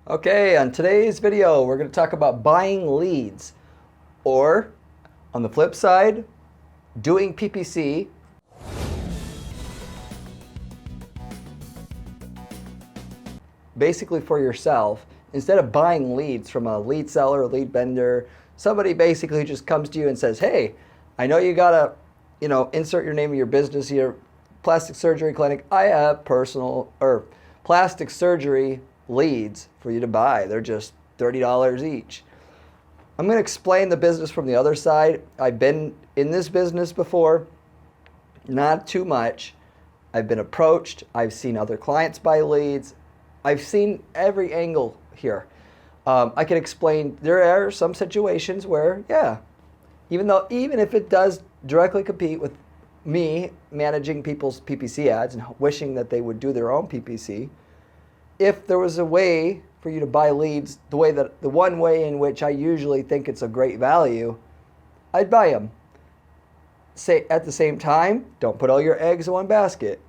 Okay, on today's video, we're going to talk about buying leads, or on the flip side, doing PPC. Basically for yourself, instead of buying leads from a lead seller, a lead vendor, somebody basically just comes to you and says, hey, I know you got to, insert your name of your business here, plastic surgery clinic. I have plastic surgery leads for you to buy. They're just $30 each. I'm going to explain the business from the other side. I've been in this business before, not too much. I've been approached. I've seen other clients buy leads. I've seen every angle here. I can explain there are some situations where, yeah, even if it does directly compete with me managing people's PPC ads and wishing that they would do their own PPC, if there was a way for you to buy leads the one way in which I usually think it's a great value, I'd buy them. Say at the same time, don't put all your eggs in one basket.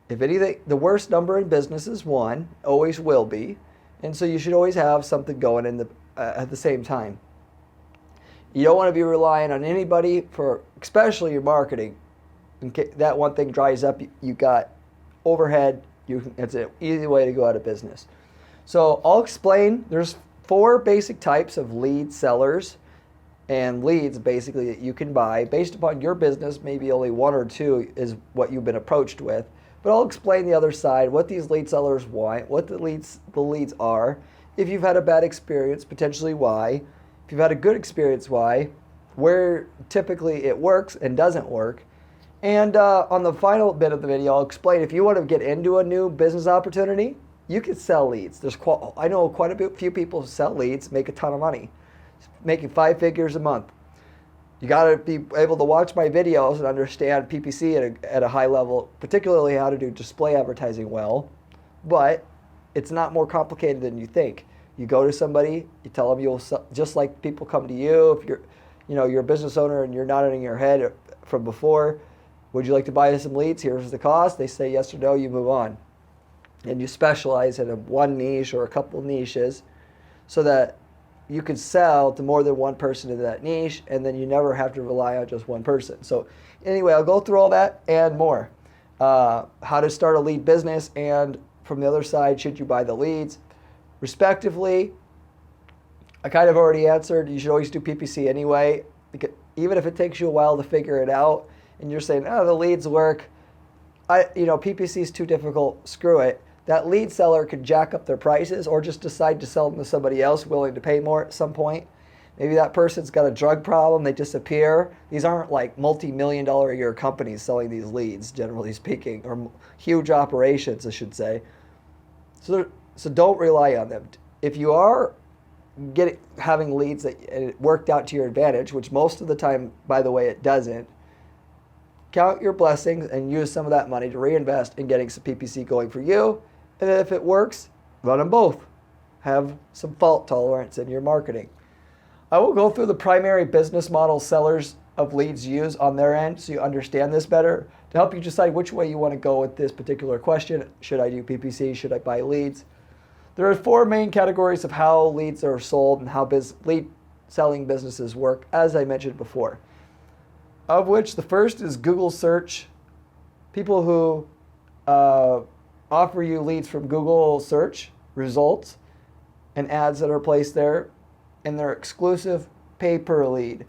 If anything, the worst number in business is one, always will be, and so you should always have something going at the same time. You don't want to be relying on anybody for, especially your marketing. In case that one thing dries up, you got overhead. It's an easy way to go out of business. So I'll explain. There's 4 basic types of lead sellers and leads basically that you can buy based upon your business. Maybe only 1 or 2 is what you've been approached with. But I'll explain the other side, what these lead sellers want, what the leads are. If you've had a bad experience, potentially why. If you've had a good experience, why. Where typically it works and doesn't work. And on the final bit of the video, I'll explain if you want to get into a new business opportunity, you can sell leads. I know quite a few people who sell leads, make a ton of money, making 5 figures a month. You got to be able to watch my videos and understand PPC at a high level, particularly how to do display advertising well. But it's not more complicated than you think. You go to somebody, you tell them you'll sell, just like people come to you. If you're a business owner and you're nodding your head from before, would you like to buy some leads? Here's the cost. They say yes or no, you move on. And you specialize in one niche or a couple niches so that you can sell to more than one person in that niche, and then you never have to rely on just one person. So anyway, I'll go through all that and more. How to start a lead business, and from the other side, should you buy the leads? Respectively, I kind of already answered. You should always do PPC anyway, because even if it takes you a while to figure it out, and you're saying, oh, the leads work, PPC is too difficult, screw it. That lead seller could jack up their prices or just decide to sell them to somebody else willing to pay more at some point. Maybe that person's got a drug problem, they disappear. These aren't like multi-million-dollar a year companies selling these leads, generally speaking, or huge operations, I should say. So don't rely on them. If you are having leads that it worked out to your advantage, which most of the time, by the way, it doesn't, count your blessings and use some of that money to reinvest in getting some PPC going for you. And if it works, run them both. Have some fault tolerance in your marketing. I will go through the primary business model sellers of leads use on their end so you understand this better to help you decide which way you want to go with this particular question. Should I do PPC? Should I buy leads? There are 4 main categories of how leads are sold and how lead selling businesses work, as I mentioned before. Of which the first is Google search. People who offer you leads from Google search results and ads that are placed there, and they're exclusive pay per lead.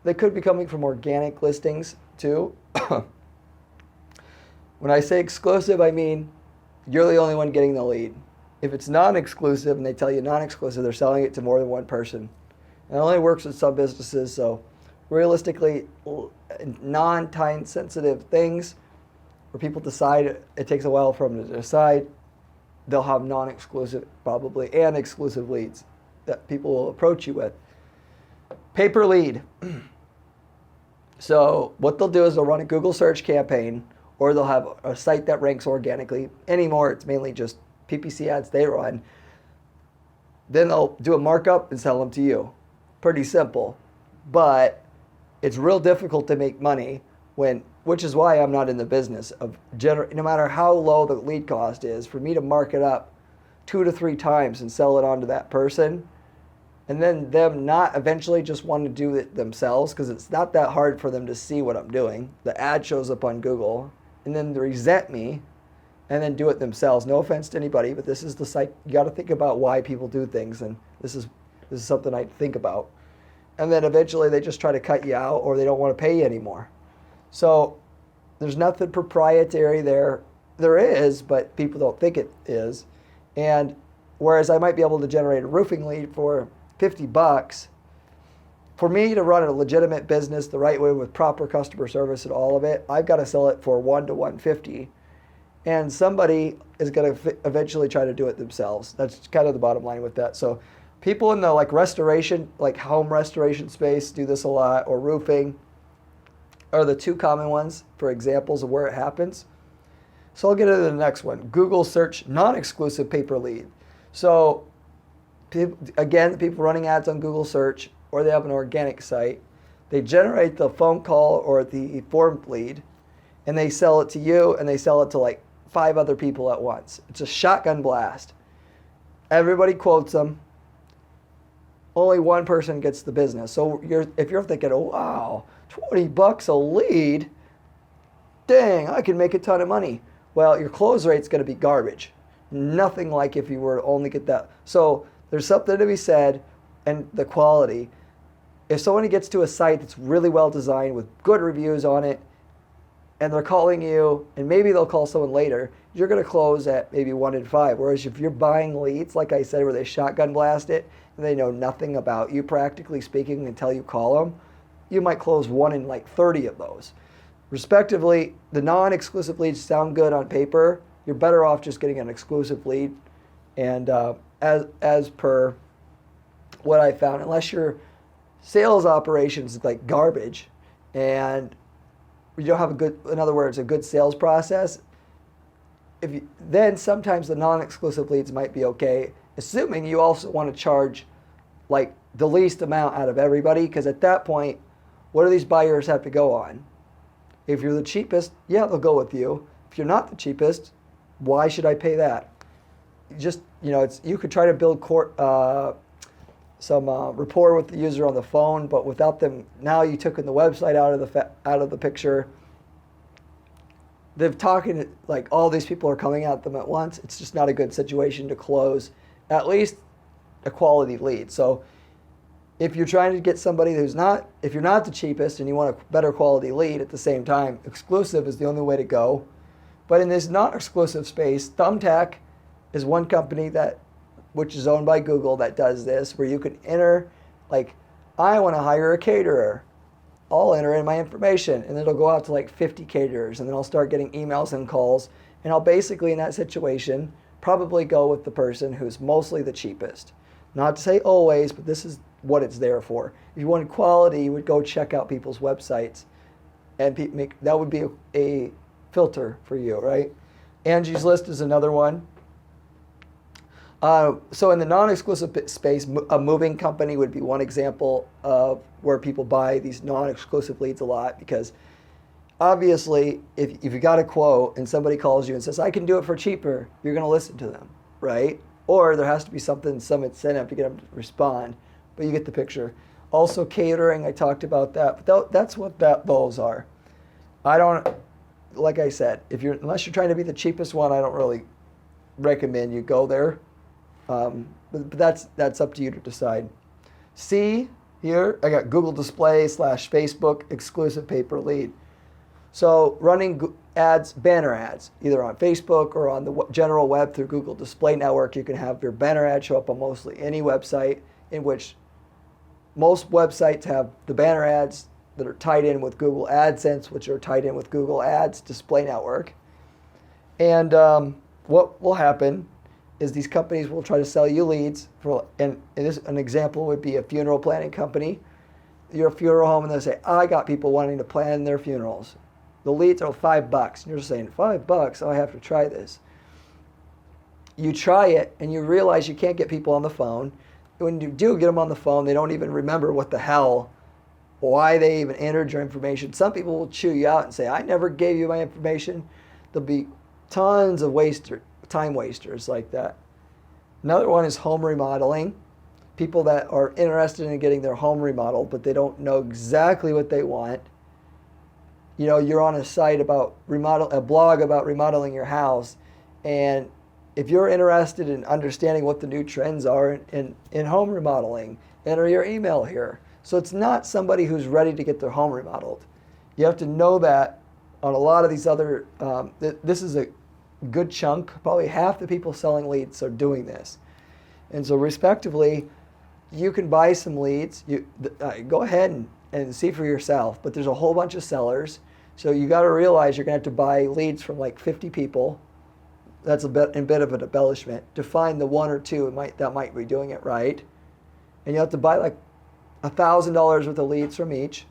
They could be coming from organic listings too. When I say exclusive, I mean you're the only one getting the lead. If it's non-exclusive and they tell you non-exclusive, they're selling it to more than one person. It only works with some businesses, so realistically, non-time sensitive things where people decide, it takes a while for them to decide, they'll have non-exclusive probably and exclusive leads that people will approach you with. Pay per lead. So what they'll do is they'll run a Google search campaign, or they'll have a site that ranks organically. Anymore, it's mainly just PPC ads they run. Then they'll do a markup and sell them to you. Pretty simple. But it's real difficult to make money which is why I'm not in the business of no matter how low the lead cost is, for me to mark it up 2 to 3 times and sell it on to that person. And then them not eventually just want to do it themselves, because it's not that hard for them to see what I'm doing. The ad shows up on Google, and then they resent me and then do it themselves. No offense to anybody, but this is the site. You got to think about why people do things, and this is something I think about. And then eventually they just try to cut you out, or they don't want to pay you anymore. So there's nothing proprietary there. There is, but people don't think it is. And whereas I might be able to generate a roofing lead for $50, for me to run a legitimate business the right way with proper customer service and all of it, I've got to sell it for $1 to $150. And somebody is going to eventually try to do it themselves. That's kind of the bottom line with that. So people in the like restoration, like home restoration space do this a lot, or roofing are the two common ones for examples of where it happens. So I'll get into the next one. Google search non-exclusive pay-per lead. So again, people running ads on Google search, or they have an organic site, they generate the phone call or the form lead, and they sell it to you, and they sell it to like 5 other people at once. It's a shotgun blast. Everybody quotes them. Only one person gets the business. So if you're thinking, oh wow, $20 a lead, dang, I can make a ton of money. Well, your close rate's going to be garbage. Nothing like if you were to only get that. So there's something to be said, and the quality. If someone gets to a site that's really well designed with good reviews on it, and they're calling you, and maybe they'll call someone later, you're going to close at maybe 1 in 5. Whereas if you're buying leads, like I said, where they shotgun blast it, and they know nothing about you, practically speaking, until you call them, you might close 1 in like 30 of those. Respectively, the non-exclusive leads sound good on paper. You're better off just getting an exclusive lead. And as per what I found, unless your sales operations is like garbage, and you don't have in other words, a good sales process, then sometimes the non-exclusive leads might be okay, assuming you also want to charge like the least amount out of everybody, because at that point, what do these buyers have to go on? If you're the cheapest, yeah, they'll go with you. If you're not the cheapest, why should I pay that? You could try to build some rapport with the user on the phone, but without them, now you took the website out of the picture. They're talking like all these people are coming at them at once. It's just not a good situation to close at least a quality lead. So if you're trying to get somebody if you're not the cheapest and you want a better quality lead at the same time, exclusive is the only way to go. But in this non-exclusive space, Thumbtack is one company which is owned by Google, that does this, where you can enter, like, I want to hire a caterer. I'll enter in my information, and it'll go out to like 50 caterers, and then I'll start getting emails and calls, and I'll basically, in that situation, probably go with the person who's mostly the cheapest. Not to say always, but this is what it's there for. If you wanted quality, you would go check out people's websites, and that would be a filter for you, right? Angie's List is another one. So in the non-exclusive space, a moving company would be one example of where people buy these non-exclusive leads a lot, because obviously if you got a quote and somebody calls you and says, I can do it for cheaper, you're going to listen to them, right? Or there has to be some incentive to get them to respond, but you get the picture. Also catering, I talked about that, but that's what those are. Like I said, unless you're trying to be the cheapest one, I don't really recommend you go there. But that's up to you to decide. C, here, I got Google Display / Facebook exclusive pay-per lead. So running ads, banner ads, either on Facebook or on the general web through Google Display Network, you can have your banner ad show up on mostly any website, in which most websites have the banner ads that are tied in with Google AdSense, which are tied in with Google Ads Display Network. And what will happen is these companies will try to sell you leads and an example would be a funeral planning company. You're a funeral home, and they'll say, I got people wanting to plan their funerals. The leads are $5. And you're just saying, $5? Oh, I have to try this. You try it, and you realize you can't get people on the phone. When you do get them on the phone, they don't even remember why they even entered your information. Some people will chew you out and say, I never gave you my information. There'll be tons of time wasters like that. Another one is home remodeling. People that are interested in getting their home remodeled, but they don't know exactly what they want. You know, you're on a site about a blog about remodeling your house, and if you're interested in understanding what the new trends are in home remodeling, enter your email here. So it's not somebody who's ready to get their home remodeled. You have to know that on a lot of these other, this is a good chunk, probably half the people selling leads are doing this. And so respectively, you can buy some leads. Go ahead and see for yourself, but there's a whole bunch of sellers. So you got to realize you're going to have to buy leads from like 50 people. That's a bit of an embellishment to find the one or two that might be doing it right. And you have to buy like $1,000 worth of leads from each.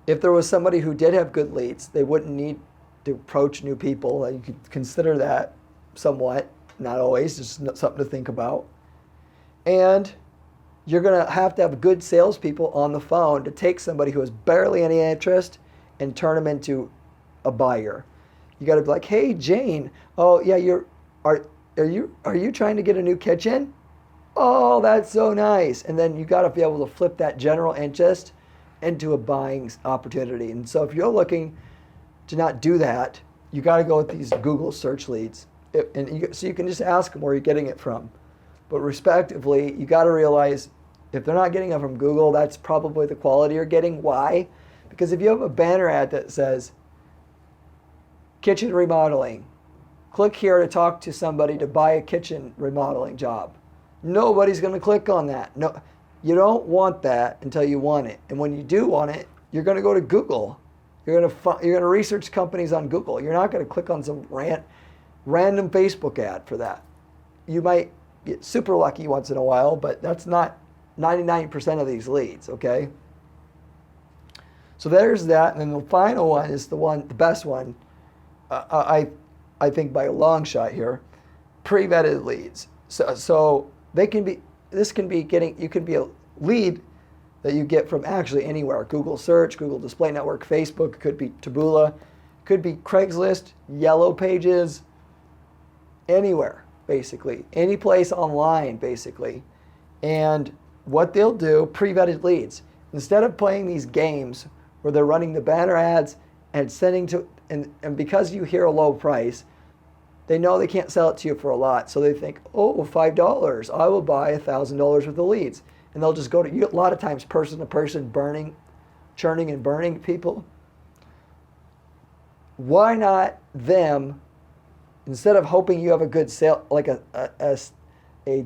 If there was somebody who did have good leads, they wouldn't need to approach new people. You could consider that somewhat, not always, just something to think about. And you're going to have good salespeople on the phone to take somebody who has barely any interest and turn them into a buyer. You got to be like, hey, Jane, oh yeah, are you trying to get a new kitchen? Oh, that's so nice. And then you got to be able to flip that general interest into a buying opportunity. And so if you're looking to not do that, you got to go with these Google search leads. So you can just ask them where you're getting it from. But respectively, you got to realize if they're not getting it from Google, that's probably the quality you're getting. Why? Because if you have a banner ad that says, kitchen remodeling, click here to talk to somebody to buy a kitchen remodeling job. Nobody's going to click on that. No, you don't want that until you want it. And when you do want it, you're going to go to Google. You're going to research companies on Google. You're not going to click on some random Facebook ad for that. You might get super lucky once in a while, but that's not 99% of these leads, okay? So there's that. And then the final one is the best one, I think by a long shot here, pre-vetted leads. So you can be a lead that you get from actually anywhere. Google search, Google Display Network, Facebook, could be Taboola, could be Craigslist, Yellow Pages, anywhere, basically. Any place online, basically. And what they'll do, pre-vetted leads. Instead of playing these games where they're running the banner ads and sending to, and because you hear a low price, they know they can't sell it to you for a lot. So they think, oh, $5, I will buy $1,000 worth of leads. And they'll just go to you, a lot of times person to person, churning and burning people. Why not them, instead of hoping you have a good sale, like a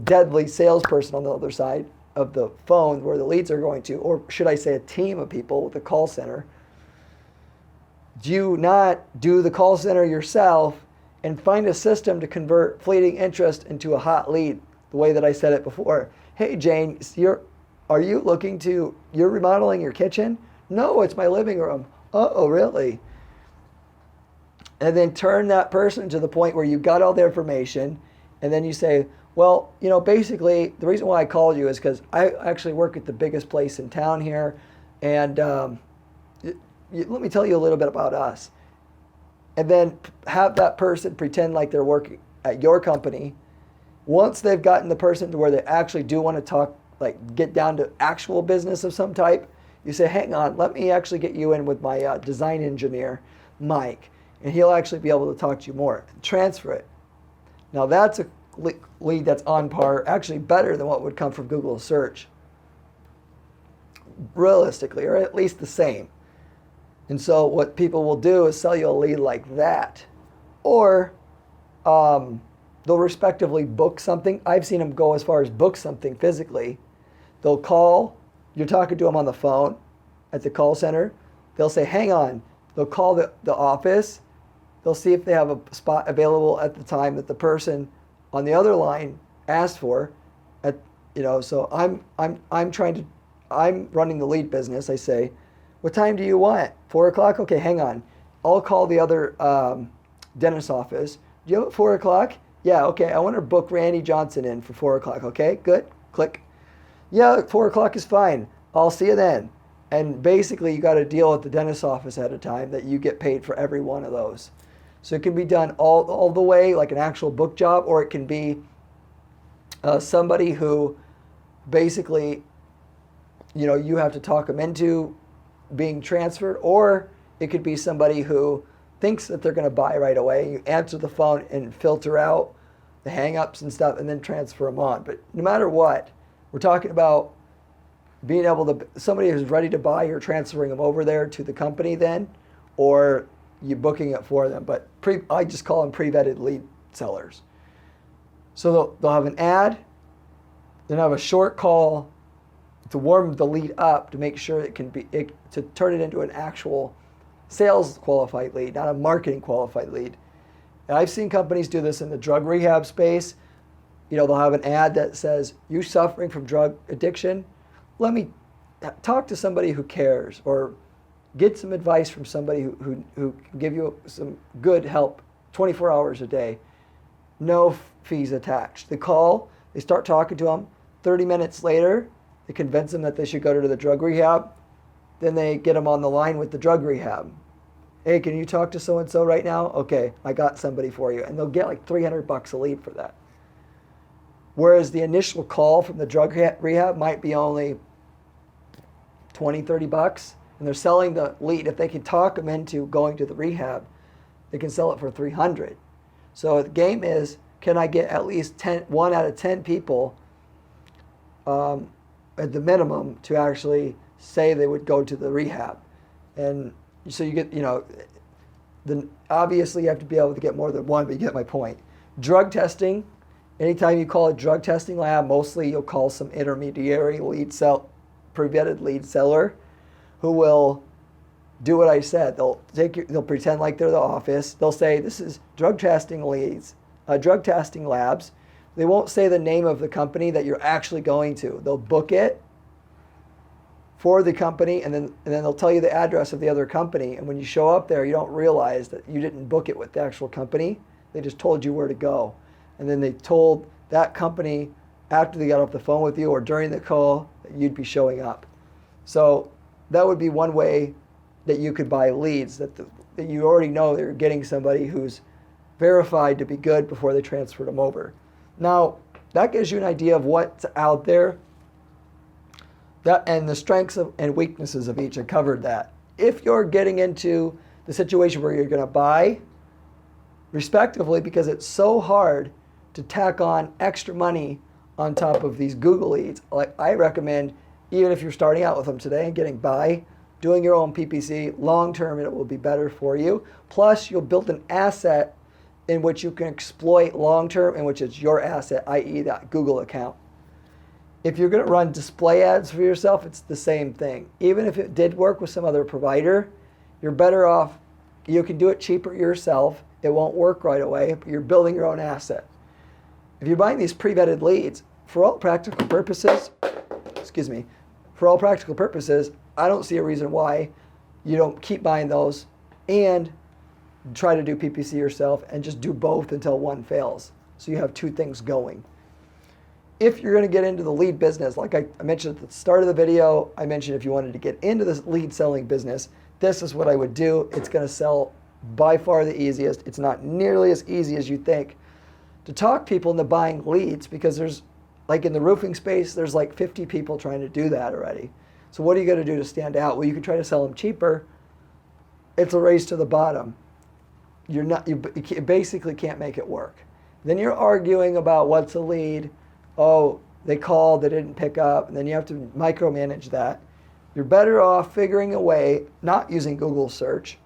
deadly salesperson on the other side of the phone where the leads are going to, or should I say a team of people with a call center, do you not do the call center yourself and find a system to convert fleeting interest into a hot lead, the way that I said it before? Hey, Jane, you're remodeling your kitchen? No, it's my living room. Oh, really? And then turn that person to the point where you've got all the information, and then you say, well, basically, the reason why I called you is because I actually work at the biggest place in town here, and let me tell you a little bit about us. And then have that person pretend like they're working at your company. Once they've gotten the person to where they actually do want to talk, like get down to actual business of some type, you say, hang on, let me actually get you in with my design engineer, Mike, and he'll actually be able to talk to you more. Transfer it. Now that's a lead that's on par, actually better than what would come from Google search, realistically, or at least the same. And so what people will do is sell you a lead like that. Or they'll respectively book something. I've seen them go as far as book something physically. They'll call, you're talking to them on the phone at the call center. They'll say, hang on. They'll call the office. They'll see if they have a spot available at the time that the person on the other line asked for. So I'm running the lead business. I say, what time do you want? 4 o'clock? Okay, hang on. I'll call the other dentist office. Do you have it 4 o'clock? Yeah, okay. I want to book Randy Johnson in for 4 o'clock. Okay, good. Click. Yeah, 4 o'clock is fine. I'll see you then. And basically, you got to deal with the dentist office at a time that you get paid for every one of those. So it can be done all the way like an actual book job, or it can be somebody who basically, you have to talk them into being transferred, or it could be somebody who thinks that they're going to buy right away. You answer the phone and filter out the hang-ups and stuff and then transfer them on. But no matter what, we're talking about being able to, somebody who's ready to buy, you're transferring them over there to the company then, or you booking it for them. But I just call them pre-vetted lead sellers. So they'll have an ad, then have a short call to warm the lead up to make sure to turn it into an actual sales qualified lead, not a marketing qualified lead. And I've seen companies do this in the drug rehab space. They'll have an ad that says, "You suffering from drug addiction? Let me talk to somebody who cares, or get some advice from somebody who can give you some good help 24 hours a day. No fees attached." They call, they start talking to them. 30 minutes later, they convince them that they should go to the drug rehab. Then they get them on the line with the drug rehab. "Hey, can you talk to so-and-so right now?" "Okay, I got somebody for you." And they'll get like $300 a lead for that. Whereas the initial call from the drug rehab might be only $20, $30, and they're selling the lead. If they can talk them into going to the rehab, they can sell it for $300. So the game is, can I get at least 1 out of 10 people at the minimum to actually say they would go to the rehab? And so you get, obviously you have to be able to get more than one, but you get my point. Drug testing, anytime you call a drug testing lab, mostly you'll call some intermediary pre-vetted lead seller who will do what I said. They'll pretend like they're the office. They'll say, "This is drug testing labs." They won't say the name of the company that you're actually going to. They'll book it for the company, and then they'll tell you the address of the other company. And when you show up there, you don't realize that you didn't book it with the actual company. They just told you where to go. And then they told that company after they got off the phone with you or during the call that you'd be showing up. So that would be one way that you could buy leads, that you already know they're getting somebody who's verified to be good before they transferred them over. Now, that gives you an idea of what's out there, and the strengths and weaknesses of each. I covered that. If you're getting into the situation where you're going to buy, respectively, because it's so hard to tack on extra money on top of these Google leads, like I recommend, even if you're starting out with them today and getting by, doing your own PPC, long term it will be better for you. Plus, you'll build an asset in which you can exploit long term, in which it's your asset, i.e. that Google account. If you're going to run display ads for yourself, it's the same thing. Even if it did work with some other provider, you're better off. You can do it cheaper yourself. It won't work right away, but you're building your own asset. If you're buying these pre-vetted leads, for all practical purposes, I don't see a reason why you don't keep buying those and try to do PPC yourself and just do both until one fails. So you have two things going. If you're going to get into the lead business, like I mentioned at the start of the video, I mentioned if you wanted to get into this lead selling business, this is what I would do. It's going to sell by far the easiest. It's not nearly as easy as you think to talk people into buying leads, because there's, like in the roofing space, there's like 50 people trying to do that already. So what are you going to do to stand out? Well, you can try to sell them cheaper. It's a race to the bottom. You basically can't make it work. Then you're arguing about what's a lead. Oh, they called, they didn't pick up, and then you have to micromanage that. You're better off figuring a way, not using Google search,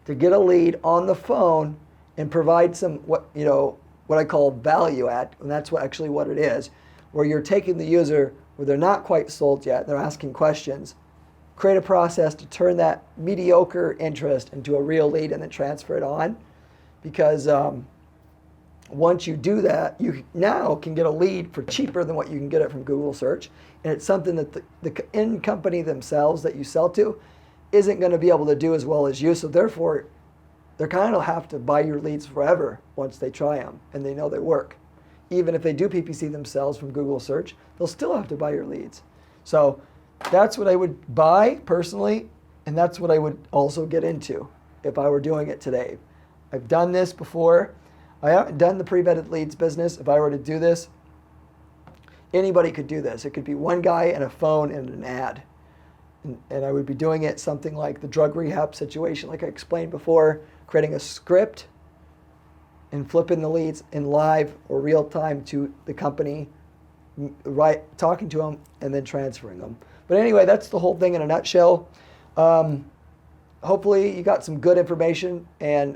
to get a lead on the phone and provide some what I call value add, and that's what it is, where you're taking the user where they're not quite sold yet, they're asking questions, create a process to turn that mediocre interest into a real lead and then transfer it on, because once you do that, you now can get a lead for cheaper than what you can get it from Google search, and it's something that the end company themselves that you sell to isn't going to be able to do as well as you, so therefore they kind of have to buy your leads forever once they try them and they know they work. Even if they do PPC themselves from Google search, they'll still have to buy your leads. So that's what I would buy personally, and that's what I would also get into if I were doing it today. I've done this before. I haven't done the pre-vetted leads business. If I were to do this, anybody could do this. It could be one guy and a phone and an ad. And I would be doing it something like the drug rehab situation, like I explained before, creating a script and flipping the leads in live or real time to the company, right, talking to them and then transferring them. But anyway, that's the whole thing in a nutshell. Hopefully you got some good information and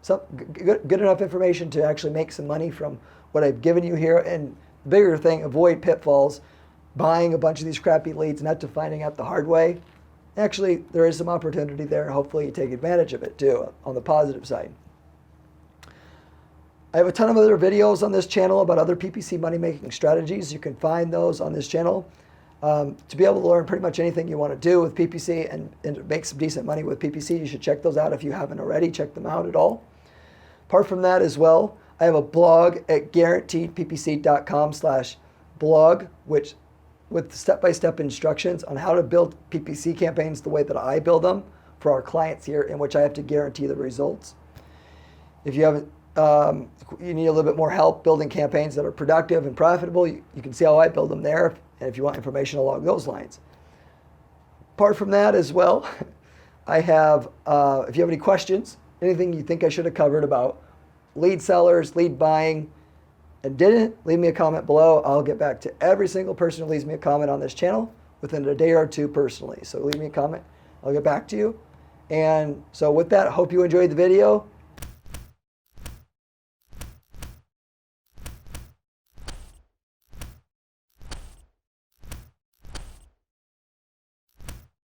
some good enough information to actually make some money from what I've given you here. And the bigger thing, avoid pitfalls, buying a bunch of these crappy leads and not to finding out the hard way. Actually, there is some opportunity there. Hopefully you take advantage of it too, on the positive side. I have a ton of other videos on this channel about other PPC money-making strategies. You can find those on this channel. To be able to learn pretty much anything you want to do with PPC and make some decent money with PPC, you should check those out if you haven't already. Check them out at all. Apart from that as well, I have a blog at guaranteedppc.com/blog, which with step-by-step instructions on how to build PPC campaigns the way that I build them for our clients here, in which I have to guarantee the results. If you haven't, you need a little bit more help building campaigns that are productive and profitable, you can see how I build them there, and if you want information along those lines. Apart from that as well, I have, if you have any questions, anything you think I should have covered about lead sellers, lead buying, and didn't, leave me a comment below. I'll get back to every single person who leaves me a comment on this channel within a day or two personally. So leave me a comment. I'll get back to you. And so with that, I hope you enjoyed the video.